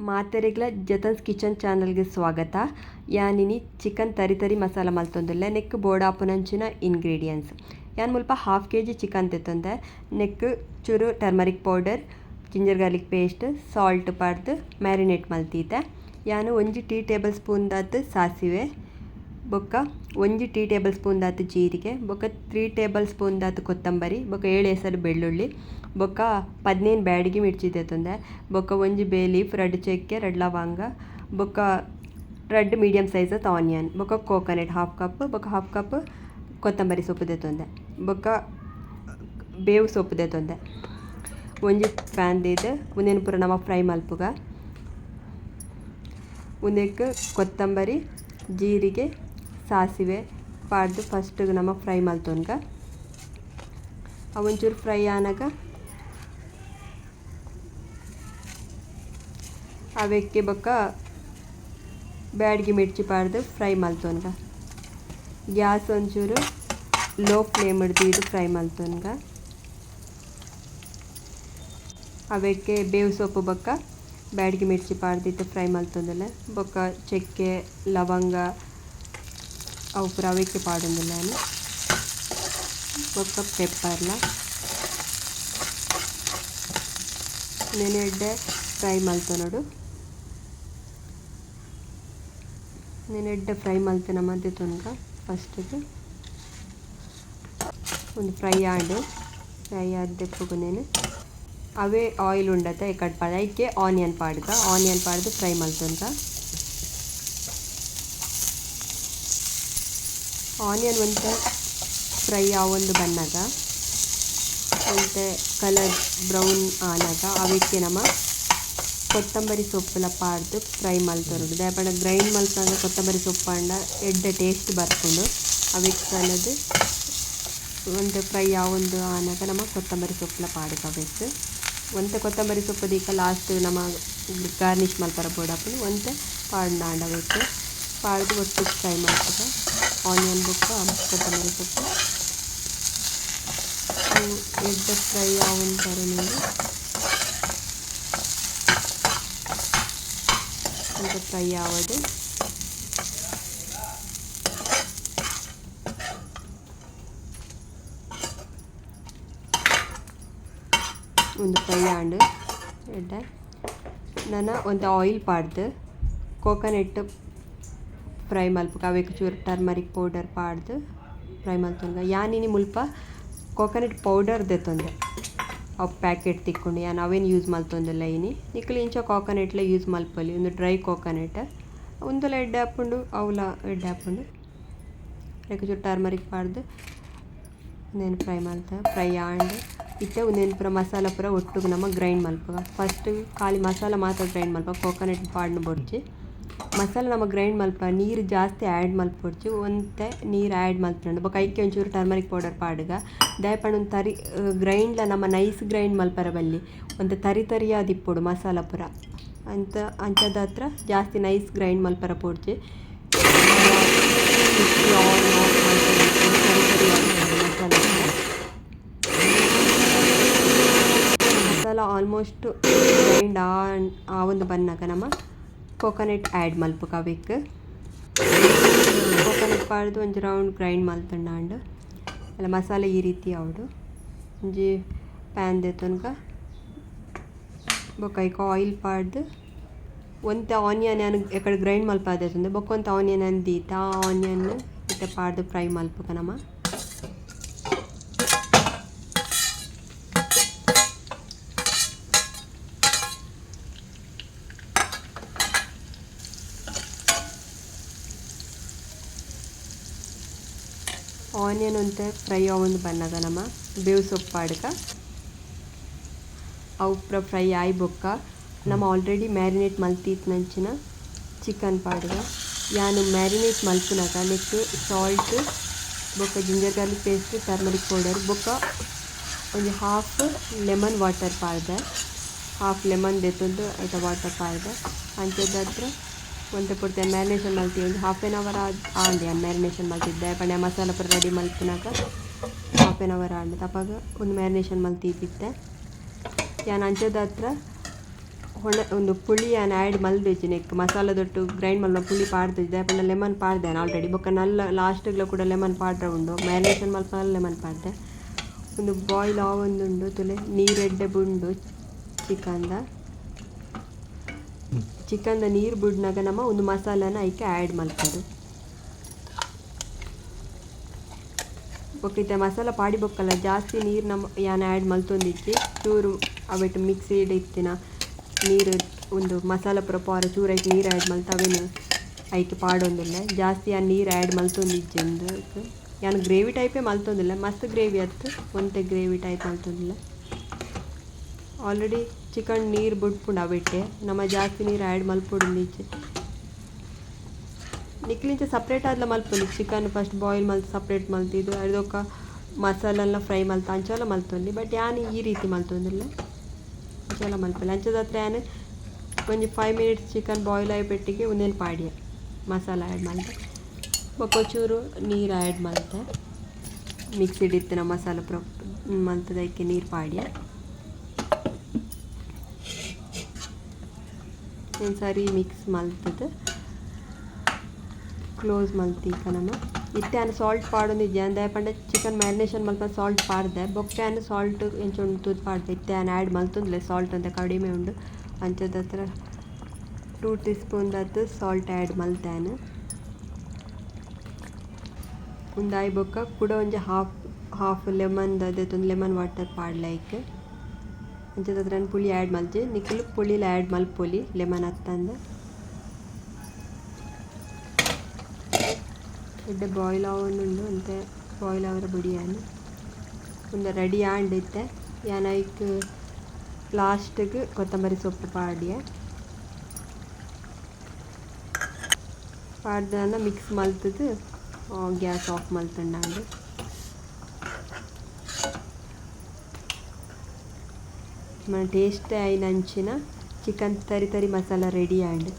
ಮಾತೆರೆಗ್ಲ ಜತನ್ಸ್ kitchen ಚಾನಲ್ಗೆ ಸ್ವಾಗತ. ಯಾನಿನಿ ಚಿಕನ್ ತರಿ ಮಸಾಲ ಮಲ್ತೊಂದುಲ್ಲೆ ನೆಕ್ ಬೋಡಾಪುನಂಚಿನ ಇಂಗ್ರೀಡಿಯೆಂಟ್ಸ್. ಯಾನ್ ಮುಲ್ಪ ಹಾಫ್ kg ಚಿಕನ್ ತೆತ್ತೊಂದೆ. ನೆಕ್ ಚೂರು turmeric powder, ginger garlic paste, salt ಪಾಡ್ದು ಮ್ಯಾರಿನೇಟ್ ಮಲ್ತೀತೆ. ಯಾನು 1 ಟೀ ಟೇಬಲ್ ಸ್ಪೂನ್ ದಾತ್ ಸಾಸಿವೆ, ಬೊಕ್ಕ 1 ಟೀ ಟೇಬಲ್ ಸ್ಪೂನ್ ದಾತ್ ಜೀರಿಗೆ, ಬೊಕ್ಕ 3 ಟೇಬಲ್ ಸ್ಪೂನ್ ದಾತ್ ಕೊತ್ತಂಬರಿ, ಬೊಕ್ಕ 7 ಎಸರು ಬೆಳ್ಳುಳ್ಳಿ, ಬೊಕ್ಕ 15 ಬ್ಯಾಡಿಗೆ ಮಿರ್ಚಿ ತೆತ್ತೊಂದೆ, ಬೊಕ್ಕ 1 ಬೇ ಲೀಫ್, 2 ಚೆಕ್ಕೆ, 2 ಲವಂಗ, ಬೊಕ್ಕ 2 ಮೀಡಿಯಮ್ ಸೈಜತ್ ಆನಿಯನ್, ಬೊಕ್ಕ ಕೋಕೋನಟ್ ಹಾಫ್ ಕಪ್, ಬೊಕ್ಕ ಹಾಫ್ ಕಪ್ ಕೊತ್ತಂಬರಿ ಸೊಪ್ಪು ತೆತ್ತೊಂದೆ, ಬೊಕ್ಕ ಬೇವು ಸೊಪ್ಪು ತೆತ್ತೊಂದೆ. 1 ಪ್ಯಾನ್ ದೀದ್ ಉಂದೆನ್ ಪೂರ ನಮ ಫ್ರೈ ಮಲ್ಪುಗ. ಉಂದೆಕ್ ಕೊತ್ತಂಬರಿ, ಜೀರಿಗೆ, ಸಾಸಿವೆ ಪಾಡ್ದು ಫಸ್ಟ್ ನಮ ಫ್ರೈ ಮಲ್ತೊನ್ಗ. ಅವೊಂಚೂರು ಫ್ರೈ ಆನಾಗ ಅವೆಕ್ಕೆ ಬೊಕ್ಕ ಬ್ಯಾಡ್ಗಿ ಮಿರ್ಚಿ ಪಾಡ್ದು ಫ್ರೈ ಮಲ್ತೊನ್ಗ. ಗ್ಯಾಸ್ ಒಂಚೂರು ಲೋ ಫ್ಲೇಮ್ ಹಿಡ್ದು ಫ್ರೈ ಮಲ್ತೊನ್ಗ. ಅವೆಕ್ಕೆ ಬೇವು ಸೊಪ್ಪು ಬೊಕ್ಕ ಬ್ಯಾಡ್ಗಿ ಮಿರ್ಚಿ ಪಾಡ್ದಿತ್ತು ಫ್ರೈ ಮಲ್ತೊಂದುಲ್ಲೆ, ಬೊಕ್ಕ ಚೆಕ್ಕೆ ಲವಂಗ ಅವು ಪೂರ ಅವೆಕ್ಕೆ ಪಾಡೊಂದುಲ್ಲೆ ನಾನು. ಬೊಕ್ಕ ಪೆಪ್ಪರ್ಲ ನೆನೆಡ್ಡೆ ಫ್ರೈ ಮಲ್ತೊನೊಡು. ನೆನೆಡ್ಡೆ ಫ್ರೈ ಮಲ್ತಿನ ಮಧ್ಯೆ ತೊನ್ಗ ಫಸ್ಟಿಗೆ ಒಂದು ಫ್ರೈ ಆಡ್ದೆ ಪುಗುನೇನು ಅವೇ ಆಯಿಲ್ ಉಂಡತ್ತ ಎಕ್ಕಡ್ ಪಾಡ ಐಕೆ ಆನಿಯನ್ ಪಾಡ್ದು ಫ್ರೈ ಮಲ್ತೊನ್ಗ. ಆನಿಯನ್ ಒಂತೆ ಫ್ರೈ ಆವೊಂದು ಬನ್ನಾಗ ಒಂತೆ ಕಲರ್ ಬ್ರೌನ್ ಆನಾಗ ಅವೆಕ್ಕೆ ನಮ ಕೊತ್ತಂಬರಿ ಸೊಪ್ಪುಲ ಪಾಡ್ದು ಫ್ರೈ ಮಲ್ತೊನೊಡು. ದಾಯಪಂಡ ಗ್ರೈಂಡ್ ಮಲ್ಪಂಗ ಕೊತ್ತಂಬರಿ ಸೊಪ್ಪು ಪಂಡ ಎಡ್ಡೆ ಟೇಸ್ಟ್ ಬರ್ಕೊಂಡು ಅವೆಕ್ಕೆ ಅನ್ನದು ಒಂತೆ ಫ್ರೈ ಆವೊಂದು ಆನಾಗ ನಮ ಕೊತ್ತಂಬರಿ ಸೊಪ್ಪುಲ ಪಾಡ್ದು ಅವೆಕ್ಕೆ ಒಂತೆ ಕೊತ್ತಂಬರಿ ಸೊಪ್ಪು ದೀಕ ಲಾಸ್ಟ್ ನಮ ಗಾರ್ನಿಷ್ ಮಲ್ಪರ ಬೋಡಾಪುಂಡು ಒಂತೆ ಪಾಡ್ನಾಂಡ ಅವೆಕ್ಕೆ ಪಾಡ್ದು ಒಟ್ಟು ಫ್ರೈ ಮಾಡ್ತದ ಆನಿಯನ್ ಬೊಕ್ಕ ಕೊತ್ತಂಬರಿ ಸೊಪ್ಪು ಅವು ಎಡ್ಡೆ ಫ್ರೈ ಆವಂತಾರೆ ನೀವು ಅಂತ ಫ್ರೈ ಆವಡು. ಒಂದು ಫ್ರೈ ಆಂಡು ಎಡ್ಡೆ ನಾನು ಒಂದು ಆಯಿಲ್ ಪಾಡ್ದು ಕೋಕೋನಟ್ ಫ್ರೈ ಮಲ್ಪುಗ ಅವೆಕ್ಕೆ ಚೂರು ಟರ್ಮರಿಕ್ ಪೌಡರ್ ಪಾಡ್ದು ಫ್ರೈ ಮಲ್ತೊನ್ಗ. ಯಾನಿನಿ ಮುಲ್ಪ ಕೋಕೋನಟ್ ಪೌಡರ್ ದೆತ್ತೊಂದೆ ಅವು ಪ್ಯಾಕೆಟ್ ತಿಕ್ಕೊಂಡು ಯಾನು ಅವೇನು ಯೂಸ್ ಮಲ್ತೊಂದಿಲ್ಲ ಇನಿ ನಿಕ್ಲು ಇಂಚ ಕೋಕೋನಟ್ಲ ಯೂಸ್ ಮಲ್ಪೊಲಿ. ಒಂದು ಡ್ರೈ ಕೋಕೋನಟ್ ಒಂದೆಲ್ಲ ಎಡ್ಡೆ ಹಾಕ್ಕೊಂಡು ಅವಲ ಎಡ್ಡೆ ಹಾಕ್ಕೊಂಡು ಅದಕ್ಕೆ ಚೂರು ಟರ್ಮರಿಕ್ ಪಾಡ್ದು ಒಂದೇನು ಫ್ರೈ ಆಂಡು ಇತ್ತೆ ಒಂದೇನು ಪೂರ ಮಸಾಲ ಪೂರ ಒಟ್ಟಿಗೆ ನಮ್ಮ ಗ್ರೈಂಡ್ ಮಲ್ಪುಗ. ಫಸ್ಟ್ ಖಾಲಿ ಮಸಾಲ ಮಾತ್ರ ಗ್ರೈಂಡ್ ಮಲ್ಪ ಕೋಕೋನಟ್ ಪಾಡ್ನ ಬೊಡ್ಚಿ ಮಸಾಲ ನಮ್ಮ ಗ್ರೈಂಡ್ ಮಲ್ಪ ನೀರು ಜಾಸ್ತಿ ಆ್ಯಡ್ ಮಲ್ಪೊಡ್ಚಿ ಒಂತೆ ನೀರು ಆ್ಯಡ್ ಮಲ್ಪುಂಡು ಬೊಕ್ಕ ಐಕೆ ಒಂಚೂರು ಟರ್ಮರಿಕ್ ಪೌಡರ್ ಪಾಡ್ಗ. ದಾಯಪಂಡ ಒಂದು ತರಿ ಗ್ರೈಂಡ್ಲ ನಮ್ಮ ನೈಸ್ ಗ್ರೈಂಡ್ ಮಲ್ಪರ ಬಲ್ಲಿ ಒಂದು ತರಿಯಾದ ಇಪ್ಪೊಡು ಮಸಾಲ ಪೂರ ಅಂತ ಅಂಚದ ಹತ್ರ ಜಾಸ್ತಿ ನೈಸ್ ಗ್ರೈಂಡ್ ಮಲ್ಪರ ಪೋಡ್ಚಿ ಮಸಾಲ ಆಲ್ಮೋಸ್ಟ್ ಗ್ರೈಂಡ್ ಆ ಒಂದು ಬನ್ನಾಗ ನಮ್ಮ ಕೋಕೋನಟ್ ಆ್ಯಡ್ ಮಲ್ಪುಗ ಅವೆಕ್ಕೆ ಕೋಕೋನಟ್ ಪಾಡ್ದು ಒಂಜಿ ರೌಂಡ್ ಗ್ರೈಂಡ್ ಮಲ್ತುಂಡಾಂಡು ಅಲ್ಲ ಮಸಾಲೆ ಈ ರೀತಿ ಅವಡು ಒಂಜಿ ಪ್ಯಾನ್ ದೆತ್ತೊನ್ಗ ಬೊಕ್ಕ ಐಕ ಆಯಿಲ್ ಪಾಡ್ದು ಒಂತೆ ಆನಿಯನ್ ಯಾನು ಎಕಡೆ ಗ್ರೈಂಡ್ ಮಲ್ಪಾದೆತಂದೆ ಬೊಕ್ಕ ಒಂತೆ ಆನಿಯನ್ ಅಂದೀತ ಆ ಆನಿಯನ್ ಇತ್ತೆ ಪಾಡ್ದು ಫ್ರೈ ಮಲ್ಪುಗ ನಮ. ಆನಿಯನ್ ಒಂತೆ ಫ್ರೈ ಆವೊಂದು ಬನ್ನಾಗ ನಮ್ಮ ಬೇವು ಸೊಪ್ಪು ಪಾಡ್ಗ ಅವು ಪೂರ ಫ್ರೈ ಆಯ್ ಬೊಕ್ಕ ನಮ್ಮ ಆಲ್ರೆಡಿ ಮ್ಯಾರಿನೇಟ್ ಮಲ್ತಿತ್ನಂಚಿನ ಚಿಕನ್ ಪಾಡ್ಗ ಯಾನು ಮ್ಯಾರಿನೇಟ್ ಮಲ್ಪುನಾಗ ನೆಕ್ ಸಾಲ್ಟ್ ಬೊಕ್ಕ ginger garlic paste, turmeric powder ಬೊಕ್ಕ ಒಂದು ಹಾಫ್ ಲೆಮನ್ ವಾಟರ್ ಪಾಡ್ದೆ. ಹಾಫ್ ಲೆಮನ್ ದೆತ್ತೊಂದು ಐತ ವಾಟರ್ ಪಾಡ್ದೆ ಅಂಚದ ಹತ್ರ ಒಂತೆ ಪೂರ್ತಿ ಮ್ಯಾರಿನೇಷನ್ ಮಲ್ತಿ ಒಂದು ಹಾಫ್ ಆನ್ ಅವರ್ ಆಂಡೆ ಮ್ಯಾರಿನೇಷನ್ ಮಲ್ತಿದ್ದೆ. ಪಂಡ ಮಸಾಲ ಪೂರ ರೆಡಿ ಮಲ್ತಿನಾಗ ಹಾಫ್ ಆನ್ ಅವರ್ ಆಂಡೆ ತಪಾಗ ಒಂದು ಮ್ಯಾರಿನೇಷನ್ ಮಲ್ತಿದ್ದಿತ್ತೆ. ಯಾನು ಅಂಚದ ಹತ್ರ ಒಂದು ಪುಳಿ ಆ್ಯಡ್ ಮಲ್ದಿಜ್ಜಿ ನೆಕ್ ಮಸಾಲದೊಟ್ಟು ಗ್ರೈಂಡ್ ಮಲ್ನ ಪುಳಿ ಪಾಡ್ದಿದ್ದೆ ಪಂಡ ಲೆಮನ್ ಪಾಡ್ದೆ ಆಲ್ರೆಡಿ ಬೊಕ್ಕ ನಲ್ಲ ಲಾಸ್ಟ್ಗ್ಲ ಕೂಡ ಲೆಮನ್ ಪಾಡ್ರೆ ಉಂಡು ಮ್ಯಾರಿನೇಷನ್ ಮಲ್ಪ ಲೆಮನ್ ಪಾಡ್ದೆ ಒಂದು ಬಾಯ್ಲ್ ಆವೊಂದುಂಡು ತುಲೆ ನೀರೆಡ್ಡೆ ಬುಂಡು ಚಿಕನ್ದ ನೀರು ಬುಡ್ನಾಗ ನಮ್ಮ ಒಂದು ಮಸಾಲಾನ ಐಕೆ ಆ್ಯಡ್ ಮಲ್ಪದು ಬೊಕ್ಕ ಮಸಾಲ ಪಾಡಿ ಬೊಕ್ಕಲ್ಲ ಜಾಸ್ತಿ ನೀರು ನಮ್ಮ ಯಾನ್ ಆ್ಯಡ್ ಮಲ್ತೊಂದಿಜ್ಜಿ ಚೂರು ಅವೆಟ್ಟು ಮಿಕ್ಸಿಡ್ ಇತ್ತಿನ ನೀರು ಒಂದು ಮಸಾಲ ಪ್ರಪಾರ ಚೂರೈಕೆ ನೀರು ಆ್ಯಡ್ ಮಲ್ತು ಅವೇನು ಐಕೆ ಪಾಡೊಂದಿಲ್ಲ ಜಾಸ್ತಿ ಆ ನೀರು ಆ್ಯಡ್ ಮಲ್ತೊಂದಿಜ್ಜಿ ಒಂದು ಯಾನು ಗ್ರೇವಿ ಟೈಪೇ ಮಲ್ತೊಂದಿಲ್ಲ ಮಸ್ತ್ ಗ್ರೇವಿ ಅತ್ತು ಒಂತೆ ಗ್ರೇವಿ ಟೈಪ್ ಮಲ್ತೊಂದಿಲ್ಲ ಆಲ್ರೆಡಿ ಚಿಕನ್ ನೀರು ಬಿಟ್ಪುಂಡು ಅವೆಟ್ಟೆ ನಮ್ಮ ಜಾಸ್ತಿ ನೀರು ಆ್ಯಡ್ ಮಲ್ಪೊಡು ನಿಜ್ಜೆ ನಿಕ್ಲಿಂಚ ಸಪ್ರೇಟ್ ಆದ್ಲ ಮಲ್ಪೊಂದು ಚಿಕನ್ ಫಸ್ಟ್ ಬಾಯ್ಲ್ ಮಲ್ತು ಸಪ್ರೇಟ್ ಮಲ್ತಿದ್ದು ಅದೊಕ್ಕ ಮಸಾಲೆಲ್ಲ ಫ್ರೈ ಮಲ್ತು ಅಂಚೆಲ್ಲ ಮಲ್ತೊಂದು ಬಟ್ ಯಾನು ಈ ರೀತಿ ಮಲ್ತೊಂದಿಲ್ಲ ಅಂಚೆಲ್ಲ ಮಲ್ಪಲ್ಲ ಅಂಚದ ಹತ್ರ ಯಾನು ಒಂದು 5 ಮಿನಿಟ್ಸ್ ಚಿಕನ್ ಬಾಯ್ಲ್ ಆಗಿ ಪೆಟ್ಟಿಗೆ ಒಂದೇನು ಪಾಡ್ಯ ಮಸಾಲ ಆ್ಯಡ್ ಮಲ್ತೆ ಬೊಕ್ಕೊಂಚೂರು ನೀರು ಆ್ಯಡ್ ಮಲ್ತೆ ಮಿಕ್ಸಿಡ್ ಇತ್ತಿನ ಮಸಾಲ ಮಲ್ತದಕ್ಕೆ ನೀರು ಪಾಡ್ಯ ಒಂದು ಸರಿ ಮಿಕ್ಸ್ ಮಲ್ತದ್ದು ಕ್ಲೋಸ್ ಮಲ್ತೀಕ ನಮ್ಮ ಇತ್ತೆ ಸಾಲ್ಟ್ ಪಾಡೊಂದಿದ್ದೆ ಅಂದೆ ಪಂಡ ಚಿಕನ್ ಮ್ಯಾರಿನೇಷನ್ ಮಲ್ಪ ಸಾಲ್ಟ್ ಪಾಡ್ದೆ ಬೊಕ್ಕೆ ಸಾಲ್ಟ್ ಎಂಚೊಂದು ತೂತ್ ಪಾಡ್ದೆ ಇತ್ತೆ ಆ್ಯಡ್ ಮಲ್ತೊಂದಿಲ್ಲ ಸಾಲ್ಟ್ ಅಂತ ಕಡಿಮೆ ಉಂಡು ಅಂಚದ ಹತ್ರ 2 ಟೀ ಸ್ಪೂನ್ ದತ್ತು ಸಾಲ್ಟ್ ಆ್ಯಡ್ ಮಲ್ತೇನೆ ಉಂದಾಯಿ ಬೊಕ್ಕ ಕೂಡ ಒಂಜಿ ಹಾಫ್ ಲೆಮನ್ ಅದೊಂದು ಲೆಮನ್ ವಾಟರ್ ಪಾಡ್ಲೈಕ್ ಅಂಚದ ಹತ್ರ ಪುಳಿ ಆ್ಯಡ್ ಮಲ್ತಿ ನಿಖಲು ಪುಳಿಲ ಆ್ಯಡ್ ಮಲ್ಪೊಲಿ ಲೆಮನ್ ಹತ್ತಂದ ಎಡ್ಡೆ ಬಾಯ್ಲ್ ಆವೊಂದುಂಡು ಅಂತೆ ಬಾಯ್ಲ್ ಆವರ ಬುಡಿಯಾನು ಒಂದು ರೆಡಿ ಆಂಡಿತ್ತೆ ಯಾನೈಕ್ ಲಾಸ್ಟ್ಗೆ ಕೊತ್ತಂಬರಿ ಸೊಪ್ಪು ಪಾಡ್ದ ಮಿಕ್ಸ್ ಮಲ್ತದು ಗ್ಯಾಸ್ ಆಫ್ ಮಲ್ತಂಡು ಟೇಸ್ಟ್ ಆಯ್ನ ಅಂಚಿನ ಚಿಕನ್ ತರಿ ತರಿ ಮಸಾಲ ರೆಡಿ ಆಂಡ್